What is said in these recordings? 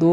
2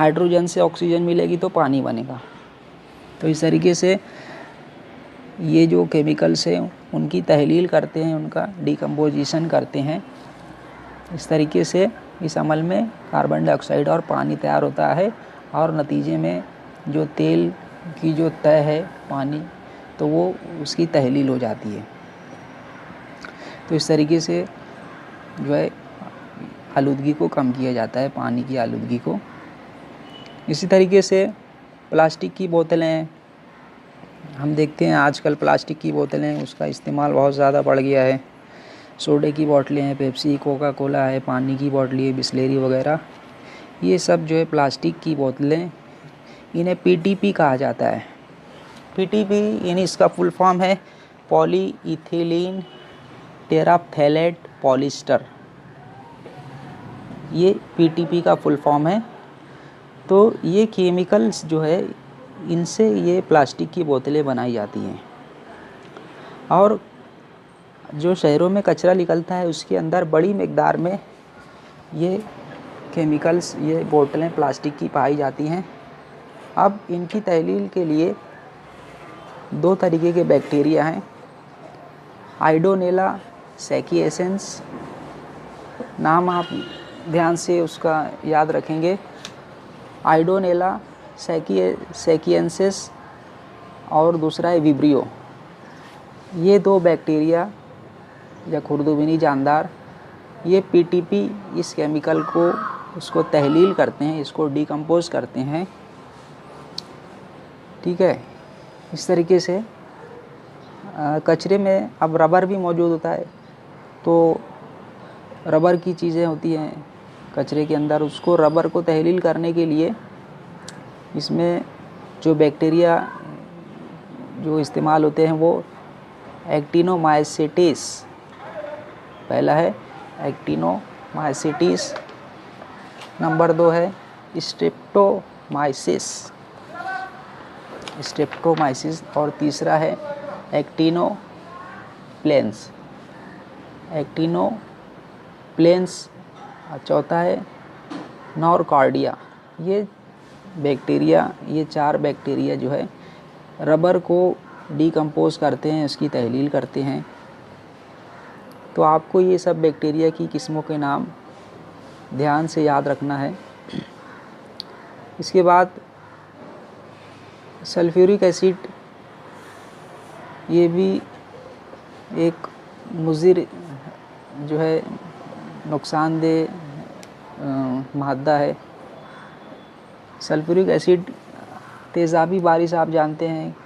hydrogen से oxygen मिलेगी तो पानी बनेगा। तो इस तरीके से ये जो केमिकल्स हैं उनकी तहलील करते हैं, उनका डिकम्पोजिशन करते हैं। इस तरीके से इस अमल में कार्बन डाइऑक्साइड और पानी तैयार होता है और नतीजे में जो तेल की जो तय है पानी, तो वो उसकी तहलील हो जाती है। तो इस तरीके से जो है आलूदगी को कम किया जाता है, पानी की आलूदगी को। इसी तरीके से प्लास्टिक की बोतलें, हम देखते हैं आजकल प्लास्टिक की बोतलें, उसका इस्तेमाल बहुत ज़्यादा बढ़ गया है। सोडे की बोतलें हैं, पेप्सी, कोका कोला है, पानी की बोतलें है, बिस्लेरी वगैरह, ये सब जो है प्लास्टिक की बोतलें, इन्हें पीटीपी कहा जाता है। पीटीपी यानी इसका फुल फॉर्म है पॉली इथिलीन टेराफ्थैलेट पॉलिस्टर, ये पीटीपी का फुल फॉर्म है। तो ये केमिकल्स जो है इनसे ये प्लास्टिक की बोतलें बनाई जाती हैं। और जो शहरों में कचरा निकलता है उसके अंदर बड़ी मिक़दार में ये केमिकल्स, ये बोतलें प्लास्टिक की पाई जाती हैं। अब इनकी तहलील के लिए 2 तरीके के बैक्टीरिया हैं। आइडोनेला सैकिएंसिस, नाम आप ध्यान से उसका याद रखेंगे, आइडोनेला सैकिएंसिस, और दूसरा है विब्रियो। ये 2 बैक्टीरिया या खुर्दुबिनी जानदार, ये पीटीपी इस केमिकल को उसको तहलील करते हैं, इसको डिकम्पोज करते हैं। ठीक है, इस तरीके से कचरे में अब रबर भी मौजूद होता है, तो रबर की चीज़ें होती हैं कचरे के अंदर, उसको रबर को तहलील करने के लिए इसमें जो बैक्टीरिया जो इस्तेमाल होते हैं वो एक्टिनोमाइसीट्स, पहला है एक्टिनोमाइसीट्स, नंबर 2 है स्ट्रेप्टोमाइसिस, और तीसरा है एक्टिनोप्लेन्स, चौथा है नॉरकार्डिया। ये बैक्टीरिया, ये 4 बैक्टीरिया जो है रबर को डिकम्पोज करते हैं, इसकी तहलील करते हैं। तो आपको ये सब बैक्टीरिया की किस्मों के नाम ध्यान से याद रखना है। इसके बाद सल्फ्यूरिक एसिड, ये भी एक मुज़िर जो है नुकसानदेह मादा है। सल्फ्यूरिक एसिड, तेज़ाबी बारिश आप जानते हैं,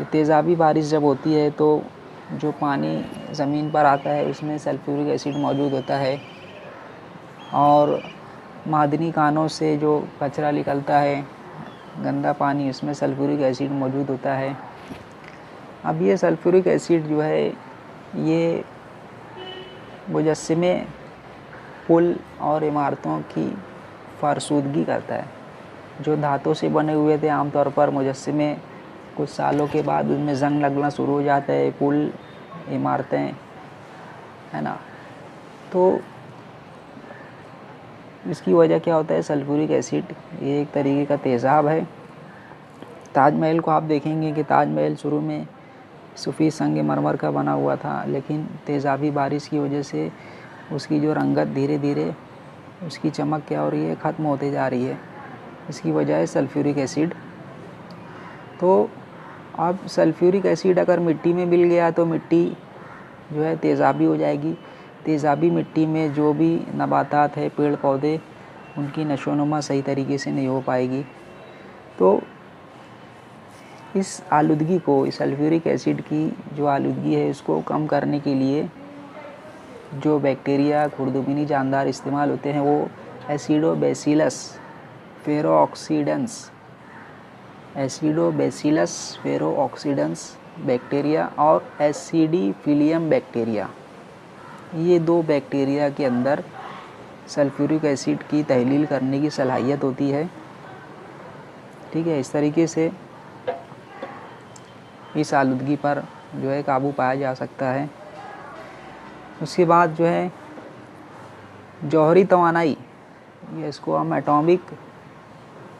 तेज़ाबी बारिश जब होती है तो जो पानी ज़मीन पर आता है उसमें सल्फ्यूरिक एसिड मौजूद होता है, और मादनी कानों से जो कचरा निकलता है, गंदा पानी, उसमें सल्फ्यूरिक एसिड मौजूद होता है। अब ये सल्फ्यूरिक एसिड जो है ये मुजस्समे, पुल और इमारतों की फारसूदगी करता है। जो धातु से बने हुए थे आमतौर पर मुजस्समे, कुछ सालों के बाद उनमें ज़ंग लगना शुरू हो जाता है, पुल, इमारतें, है ना। तो इसकी वजह क्या होता है, सल्फ्यूरिक एसिड, ये एक तरीके का तेज़ाब है। ताजमहल को आप देखेंगे कि ताजमहल शुरू में सफ़ेद संगमरमर का बना हुआ था, लेकिन तेज़ाबी बारिश की वजह से उसकी जो रंगत धीरे धीरे उसकी चमक क्या हो रही है, ख़त्म होते जा रही है। इसकी वजह है सल्फ्यूरिक एसिड। तो अब सल्फ्यूरिक एसिड अगर मिट्टी में मिल गया तो मिट्टी जो है तेज़ाबी हो जाएगी। तेज़ाबी मिट्टी में जो भी नबातात है, पेड़ पौधे, उनकी नशोनुमा सही तरीके से नहीं हो पाएगी। तो इस आलूदगी को, इस सल्फ्यूरिक एसिड की जो आलूदगी है इसको कम करने के लिए जो बैक्टीरिया खुर्दुबिनी जानदार इस्तेमाल होते हैं वो एसिडोबैसिलस फेरोऑक्सीडेंस बैक्टीरिया और एसिडिफिलियम बैक्टीरिया, ये 2 बैक्टीरिया के अंदर सल्फ्यूरिक एसिड की तहलील करने की सलाहियत होती है। ठीक है, इस तरीके से इस आलूदगी पर जो है काबू पाया जा सकता है। उसके बाद जो है जौहरी तवानाई, ये इसको हम एटॉमिक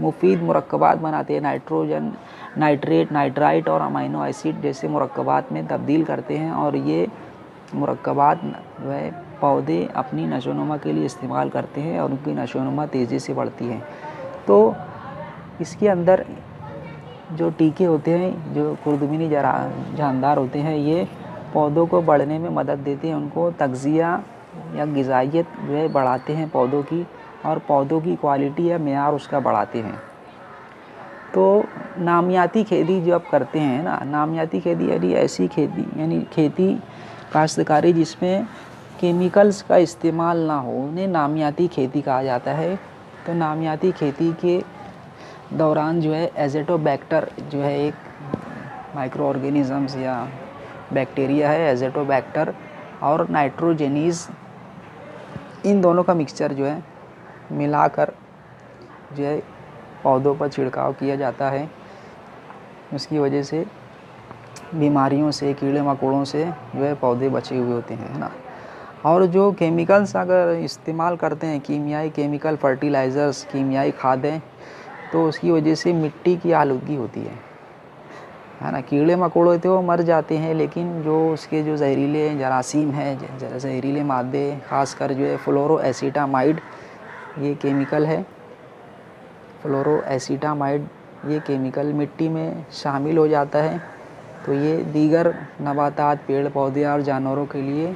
मुफीद मुरक्कबात बनाते हैं, नाइट्रोजन, नाइट्रेट, नाइट्राइट और अमीनो एसिड जैसे मुरक्कबात में तब्दील करते हैं और ये मुरक्कबात वह पौधे अपनी नशोनुमा के लिए इस्तेमाल करते हैं और उनकी नशोनुमा तेज़ी से बढ़ती है। तो इसके अंदर जो टीके होते हैं जो खुर्दबीनी जानदार होते हैं, ये पौधों को बढ़ने में मदद देते हैं, उनको तग़ज़िया या ग़िज़ाइयत जो है बढ़ाते हैं पौधों की, और पौधों की क्वालिटी या मेयार उसका बढ़ाते हैं। तो नामियाती खेती जो आप करते हैं ना, नामियाती खेती यानी ऐसी खेती, यानी खेती काश्तकारी जिसमें केमिकल्स का इस्तेमाल ना हो, उन्हें नामियाती खेती कहा जाता है। तो नामियाती खेती के दौरान जो है एज़ोटोबैक्टर जो है एक माइक्रो ऑर्गेनिज़म्स या बैक्टीरिया है, एज़ोटोबैक्टर और नाइट्रोजेनीज़, इन दोनों का मिक्सचर जो है मिलाकर जो है पौधों पर छिड़काव किया जाता है। उसकी वजह से बीमारियों से, कीड़े मकोड़ों से जो है पौधे बचे हुए होते हैं, है ना। और जो केमिकल्स अगर इस्तेमाल करते हैं, कीमियाई केमिकल फर्टिलाइज़र्स, कीमियाई खादें, तो उसकी वजह से मिट्टी की आलूदगी होती है ना। कीड़े मकोड़े तो मर जाते हैं, लेकिन जो उसके जो जहरीले जरासीम हैं, जहरीले मादे, ख़ासकर जो है फ्लोरोएसीटामाइड, ये केमिकल है, फ्लोरोएसीटामाइड ये केमिकल मिट्टी में शामिल हो जाता है। तो ये दीगर नबातात, पेड़ पौधे और जानवरों के लिए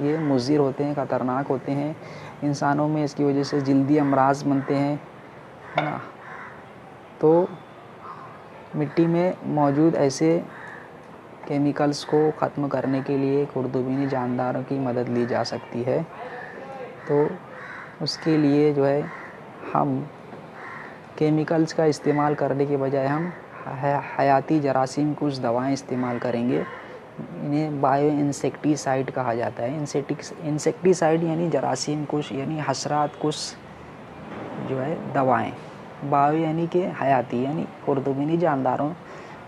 ये मुज़िर होते हैं, ख़तरनाक होते हैं। इंसानों में इसकी वजह से जल्दी अमराज बनते हैं, है ना। तो मिट्टी में मौजूद ऐसे केमिकल्स को ख़त्म करने के लिए खुर्दबीनी जानदारों की मदद ली जा सकती है। तो उसके लिए जो है हम केमिकल्स का इस्तेमाल करने के बजाय हम हयाती जरासीम कुछ दवाएं इस्तेमाल करेंगे। इन्हें बायो इंसेक्टिसाइड कहा जाता है। इंसेक्टिसाइड यानी जरासीम कुश यानी हशरात कुश जो है दवाएं, बायो यानी कि हयाती यानी खुर्दबीनी जानदारों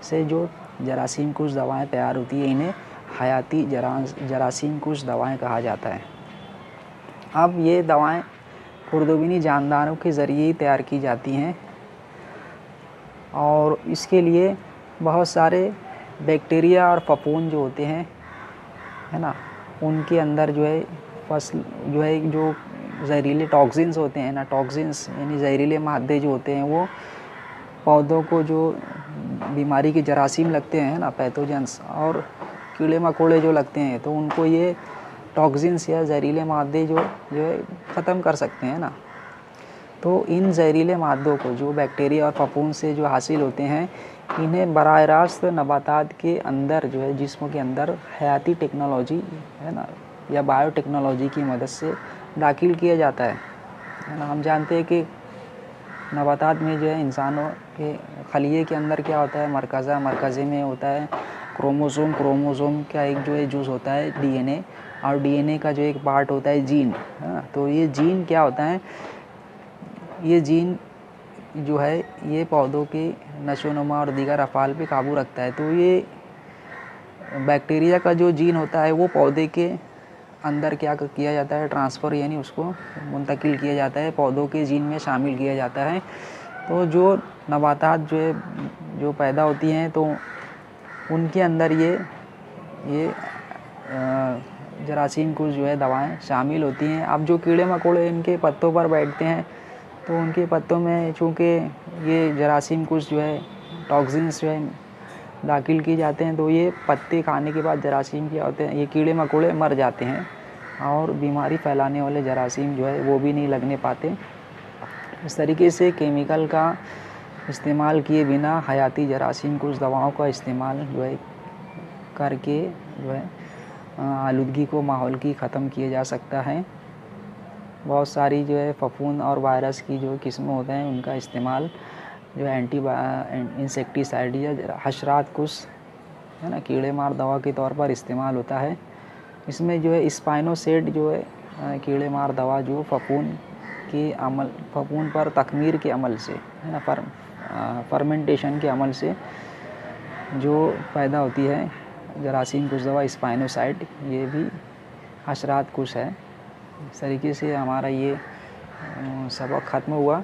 से जो जरासीम कुश दवाएं तैयार होती है, इन्हें हयाती जरासीम कुश दवाएं कहा जाता है। अब ये दवाएं खुर्दबीनी जानदारों के ज़रिए ही तैयार की जाती हैं और इसके लिए बहुत सारे बैक्टीरिया और फफूंद जो होते हैं, है ना, उनके अंदर जो है जो जहरीले टॉक्सिन्स होते हैं ना, टॉक्सिन्स यानी जहरीले मादे जो होते हैं, वो पौधों को जो बीमारी के जरासीम लगते हैं ना, पैथोजेंस, और कीड़े मकोड़े जो लगते हैं, तो उनको ये टॉक्सिन्स या जहरीले मादे जो है ख़त्म कर सकते हैं ना। तो इन जहरीले मादों को जो बैक्टीरिया और फफूंद से जो हासिल होते हैं, इन्हें बराह रास्त नबातात के अंदर जो है जिस्म के अंदर हयाती टेक्नोलॉजी, है ना, या बायोटेक्नोलॉजी की मदद से दाखिल किया जाता है ना। हम जानते हैं कि नबातात में जो है इंसानों के खलिए के अंदर क्या होता है, मरकज़े में होता है क्रोमोसोम का एक जो है जुज़ होता है डीएनए, और डीएनए का जो एक पार्ट होता है जीन, है ना। तो ये जीन क्या होता है, ये जीन जो है ये पौधों के नशोनुमा और दीगर अफ़ाल पे काबू रखता है। तो ये बैक्टीरिया का जो जीन होता है वो पौधे के अंदर क्या किया जाता है, ट्रांसफ़र यानी उसको मुंतकिल किया जाता है, पौधों के जीन में शामिल किया जाता है। तो जो नबातात जो है जो पैदा होती हैं, तो उनके अंदर ये जरासीम कुछ जो है दवाएं शामिल होती हैं। अब जो कीड़े मकोड़े इनके पत्तों पर बैठते हैं, तो उनके पत्तों में चूँकि ये जरासीम कुछ जो है टॉक्सिन्स जो है दाखिल किए जाते हैं, तो ये पत्ते खाने के बाद जरासीम क्या होते हैं, ये कीड़े मकोड़े मर जाते हैं और बीमारी फैलाने वाले जरासीम जो है वो भी नहीं लगने पाते। इस तरीके से केमिकल का इस्तेमाल किए बिना हयाती जरासीम कुछ दवाओं का इस्तेमाल जो है करके जो है आलूदगी को माहौल की ख़त्म किया जा सकता है। बहुत सारी जो है फफूंद और वायरस की जो किस्में होते हैं, उनका इस्तेमाल जो है इंसेक्टिसाइड या हशरात कुश, है ना, कीड़े मार दवा के तौर पर इस्तेमाल होता है। इसमें जो है स्पाइनोसेड जो है कीड़े मार दवा जो फफूंद पर तख़मीर के अमल से, है ना, फर्मेंटेशन के अमल से जो पैदा होती है जरासीम कुश दवा स्पाइनोसाइड, ये भी हशरात कुश है। इस तरीके से हमारा ये सबक ख़त्म हुआ।